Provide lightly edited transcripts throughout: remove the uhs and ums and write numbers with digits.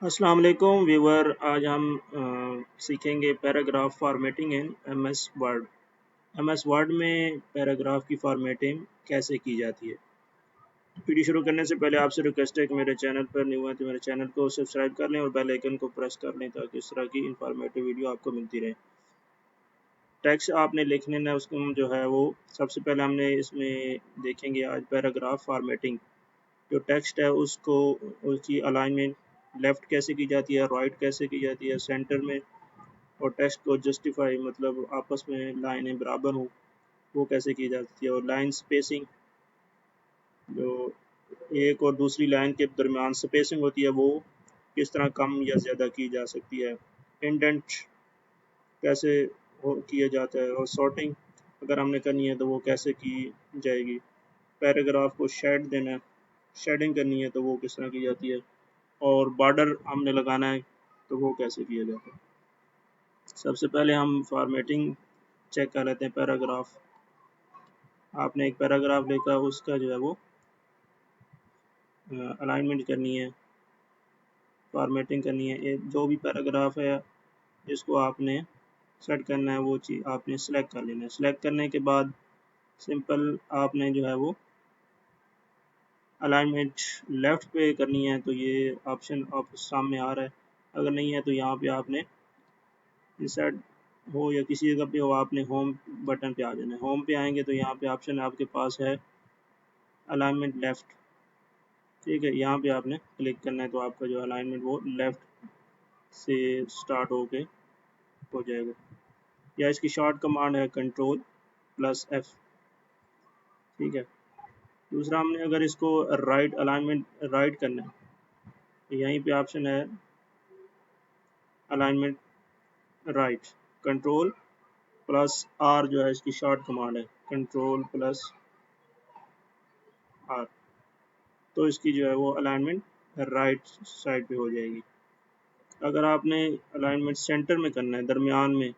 अस्सलाम वालेकुम व्यूवर। आज हम सीखेंगे paragraph formatting in MS word. MS word में पैराग्राफ की फॉर्मेटिंग कैसे की जाती है। वीडियो शुरू करने से पहले आपसे रिक्वेस्ट है कि मेरे चैनल पर न्यू है तो मेरे चैनल को सब्सक्राइब कर लें और बेल आइकन को प्रेस कर लें ताकि इस तरह की इंफॉर्मेटिव वीडियो आपको मिलती रहे। टेक्स्ट आपने लिखने ना उसको जो है वो सबसे पहले हमने इसमें देखेंगे आज पैराग्राफ फॉर्मेटिंग। जो टेक्स्ट है उसको उसकी अलाइनमेंट लेफ़्ट कैसे की जाती है, राइट कैसे की जाती है, सेंटर में, और टेक्स्ट को जस्टिफाई मतलब आपस में लाइनें बराबर हों वो कैसे की जाती है, और लाइन स्पेसिंग जो एक और दूसरी लाइन के दरमियान स्पेसिंग होती है वो किस तरह कम या ज़्यादा की जा सकती है। इंडेंट कैसे किया जाता है, और सॉर्टिंग अगर हमने करनी है तो वो कैसे की जाएगी। पैराग्राफ को शेड देना है, शेडिंग करनी है तो वो किस तरह की जाती है, और बॉर्डर हमने लगाना है तो वो कैसे किया जाता है। सबसे पहले हम फॉर्मेटिंग चेक कर लेते हैं। पैराग्राफ आपने एक पैराग्राफ लेकर उसका जो है वो अलाइनमेंट करनी है, फॉर्मेटिंग करनी है। जो भी पैराग्राफ है जिसको आपने सेट करना है वो चीज़ आपने सेलेक्ट कर लेना है। सेलेक्ट करने के बाद सिंपल आपने जो है वो अलाइनमेंट लेफ़्ट पे करनी है तो ये ऑप्शन आप सामने आ रहा है। अगर नहीं है तो यहाँ पे आपने इंसर्ट हो या किसी जगह पे हो आपने होम बटन पे आ जाना है। होम पे आएंगे तो यहाँ पे ऑप्शन आपके पास है अलाइनमेंट लेफ़्ट। ठीक है, यहाँ पे आपने क्लिक करना है तो आपका जो अलाइनमेंट वो लेफ़्ट से स्टार्ट होके हो जाएगा। या इसकी शॉर्ट कमांड है कंट्रोल+F। ठीक है, दूसरा हमने अगर इसको राइट अलाइनमेंट राइट करना है तो यहीं पे ऑप्शन है अलाइनमेंट राइट। कंट्रोल+R जो है इसकी शॉर्ट कमांड है कंट्रोल+R। तो इसकी जो है वो अलाइनमेंट राइट साइड पे हो जाएगी। अगर आपने अलाइनमेंट सेंटर में करना है दरमियान में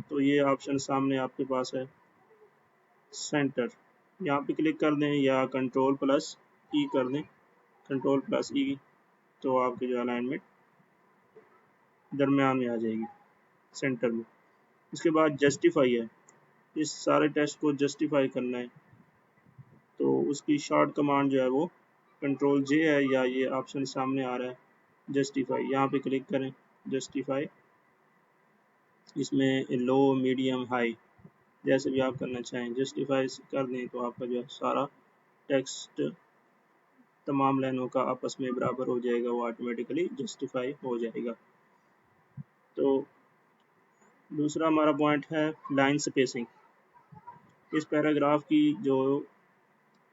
तो ये ऑप्शन सामने आपके पास है सेंटर। यहाँ पे क्लिक कर दें या कंट्रोल+E कर दें, कंट्रोल+E, तो आपकी जो अलाइनमेंट दरमियान में आ जाएगी सेंटर में। इसके बाद जस्टिफाई है, इस सारे टेक्स्ट को जस्टिफाई करना है तो उसकी शॉर्ट कमांड जो है वो कंट्रोल J है, या ये ऑप्शन सामने आ रहा है जस्टिफाई। यहाँ पे क्लिक करें जस्टिफाई, इसमें लो मीडियम हाई जैसे भी आप करना चाहें जस्टिफाई कर दें तो आपका जो है सारा टेक्स्ट तमाम लाइनों का आपस में बराबर हो जाएगा, वो ऑटोमेटिकली जस्टिफाई हो जाएगा। तो दूसरा हमारा पॉइंट है लाइन स्पेसिंग। इस पैराग्राफ की जो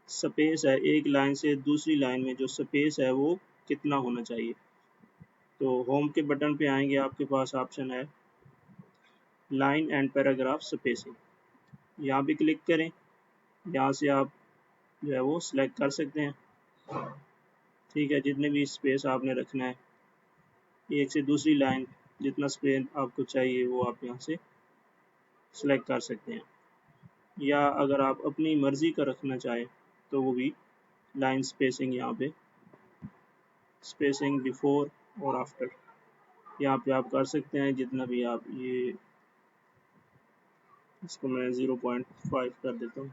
स्पेस है एक लाइन से दूसरी लाइन में जो स्पेस है वो कितना होना चाहिए। तो होम के बटन पे आएंगे, आपके पास ऑप्शन है लाइन एंड पैराग्राफ स्पेसिंग। यहाँ पे क्लिक करें, यहाँ से आप जो है वो सिलेक्ट कर सकते हैं। ठीक है, जितने भी स्पेस आपने रखना है एक से दूसरी लाइन जितना स्पेस आपको चाहिए वो आप यहाँ से सिलेक्ट कर सकते हैं। या अगर आप अपनी मर्ज़ी का रखना चाहें तो वो भी लाइन स्पेसिंग, यहाँ पे स्पेसिंग बिफोर और आफ्टर यहाँ पे आप कर सकते हैं जितना भी आप। ये इसको मैं 0.5 कर देता हूँ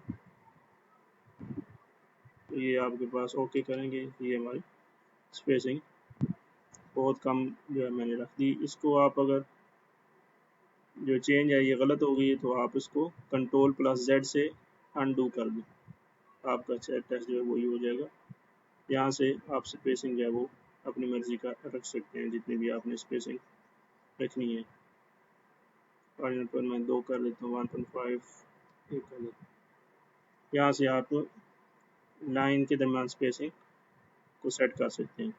तो ये आपके पास ओके करेंगे। ये हमारी स्पेसिंग बहुत कम जो है मैंने रख दी। इसको आप अगर जो चेंज है ये गलत हो गई तो आप इसको कंट्रोल+Z से अनडू कर दें, आपका टेक्स्ट जो है वही हो जाएगा। यहाँ से आप स्पेसिंग जो है वो अपनी मर्ज़ी का रख सकते हैं जितनी भी आपने स्पेसिंग रखनी है। और यहाँ पर मैं 2 कर लेता हूँ, 1.5 कर लेता हूँ। यहाँ से आप लाइन के दरमियान स्पेसिंग को सेट कर सकते हैं।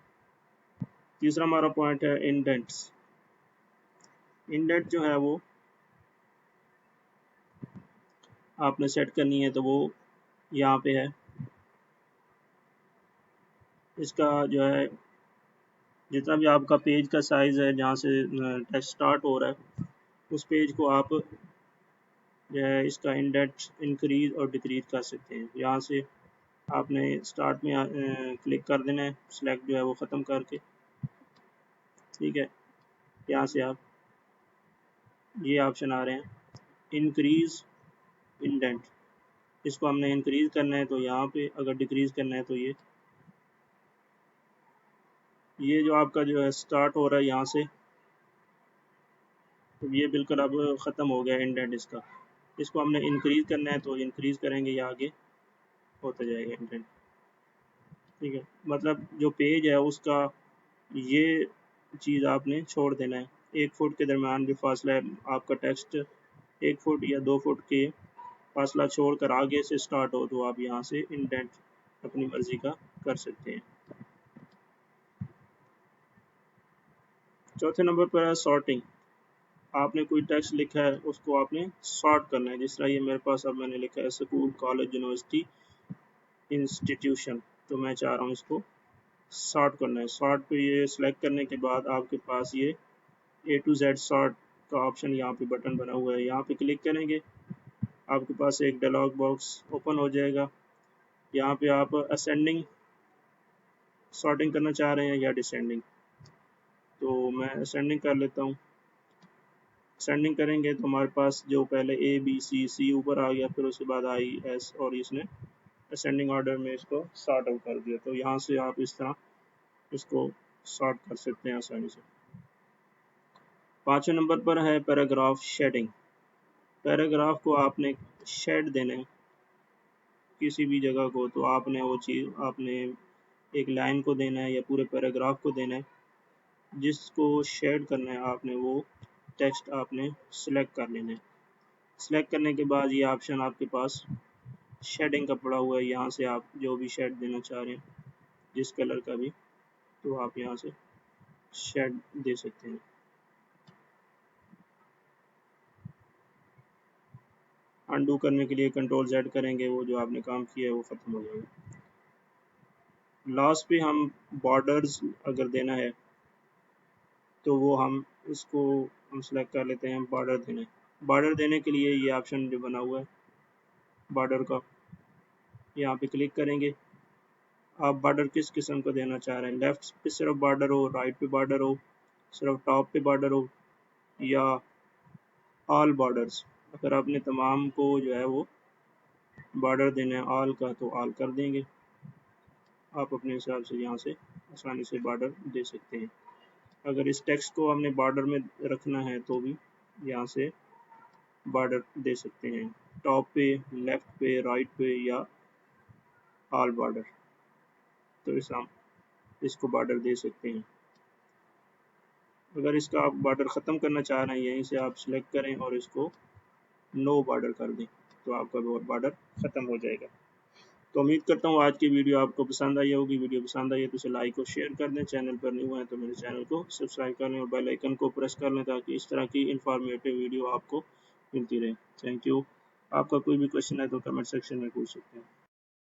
तीसरा हमारा पॉइंट है इंडेंट्स। इंडेंट जो है वो आपने सेट करनी है तो वो यहाँ पे है। इसका जो है जितना भी आपका पेज का साइज़ है जहाँ से टेक्स्ट स्टार्ट हो रहा है उस पेज को आप जो है इसका इंडेंट इंक्रीज और डिक्रीज कर सकते हैं। यहाँ से आपने स्टार्ट में क्लिक कर देना है, सिलेक्ट जो है वो ख़त्म करके ठीक है। यहाँ से आप ये ऑप्शन आ रहे हैं इंक्रीज इंडेंट, इसको हमने इंक्रीज करना है तो यहाँ पे, अगर डिक्रीज करना है तो ये जो आपका जो है स्टार्ट हो रहा है यहाँ से, तो ये बिल्कुल अब ख़त्म हो गया इंडेंट इसका। इसको हमने इंक्रीज करना है तो इंक्रीज करेंगे, या आगे होता जाएगा इंडेंट। ठीक है, मतलब जो पेज है उसका ये चीज़ आपने छोड़ देना है। 1 फुट के दरमियान जो फासला है, आपका टेक्स्ट 1 फुट या 2 फुट के फासला छोड़कर आगे से स्टार्ट हो तो आप यहाँ से इंडेंट अपनी मर्ज़ी का कर सकते हैं। चौथे नंबर पर है सॉर्टिंग। आपने कोई टेक्स्ट लिखा है उसको आपने सॉर्ट करना है। जिस तरह ये मेरे पास अब मैंने लिखा है स्कूल, कॉलेज, यूनिवर्सिटी, इंस्टीट्यूशन, तो मैं चाह रहा हूँ इसको सॉर्ट करना है। सॉर्ट पे ये सिलेक्ट करने के बाद आपके पास ये A to Z सॉर्ट का ऑप्शन यहाँ पे बटन बना हुआ है, यहाँ पे क्लिक करेंगे, आपके पास एक डायलॉग बॉक्स ओपन हो जाएगा। यहाँ पे आप असेंडिंग सॉर्टिंग करना चाह रहे हैं या डिसेंडिंग, तो मैं असेंडिंग कर लेता हूँ। असेंडिंग करेंगे तो हमारे पास जो पहले A B C ऊपर आ गया, फिर उसके बाद I S, और इसने असेंडिंग ऑर्डर में इसको सॉर्ट आउट कर दिया। तो यहाँ से आप इस तरह इसको सॉर्ट कर सकते हैं आसानी से। 5वें नंबर पर है पैराग्राफ शेडिंग। पैराग्राफ को आपने शेड देना है किसी भी जगह को, तो आपने वो चीज़ आपने एक लाइन को देना है या पूरे पैराग्राफ को देना है। जिसको शेड करना है आपने वो टेक्स्ट आपने सिलेक्ट कर लेना है। सिलेक्ट करने के बाद ये ऑप्शन आपके पास शेडिंग का पड़ा हुआ है, यहाँ से आप जो भी शेड देना चाह रहे हैं जिस कलर का भी, तो आप यहाँ से शेड दे सकते हैं। अनडू करने के लिए Ctrl Z करेंगे, वो जो आपने काम किया है वो ख़त्म हो जाएगा। लास्ट पे हम बॉर्डर्स अगर देना है तो वो हम इसको हम सेलेक्ट कर लेते हैं, बॉर्डर देना है। बॉर्डर देने के लिए ये ऑप्शन जो बना हुआ है बॉर्डर का, यहाँ पे क्लिक करेंगे। आप बॉर्डर किस किस्म का देना चाह रहे हैं, लेफ्ट पे सिर्फ बॉर्डर हो, राइट पे बॉर्डर हो, सिर्फ टॉप पे बॉर्डर हो, या ऑल बॉर्डर्स। अगर आपने तमाम को जो है वो बॉर्डर देना है ऑल का, तो ऑल कर देंगे। आप अपने हिसाब से यहाँ से आसानी से बॉर्डर दे सकते हैं। अगर इस टेक्स्ट को हमने बॉर्डर में रखना है तो भी यहाँ से बॉर्डर दे सकते हैं, टॉप पे, लेफ्ट पे, राइट पे, या ऑल बॉर्डर। तो इस हम इसको बॉर्डर दे सकते हैं। अगर इसका आप बॉर्डर ख़त्म करना चाह रहे हैं, यहीं से आप सिलेक्ट करें और इसको नो बॉर्डर कर दें, तो आपका बॉर्डर ख़त्म हो जाएगा। तो उम्मीद करता हूँ आज की वीडियो आपको पसंद आई होगी। वीडियो पसंद आई है तो इसे लाइक और शेयर कर दें। चैनल पर न्यू है तो मेरे चैनल को सब्सक्राइब कर लें और बेल आइकन को प्रेस कर लें, ताकि इस तरह की इंफॉर्मेटिव वीडियो आपको मिलती रहे। Thank you. आपका कोई भी क्वेश्चन है तो कमेंट सेक्शन में पूछ सकते हैं।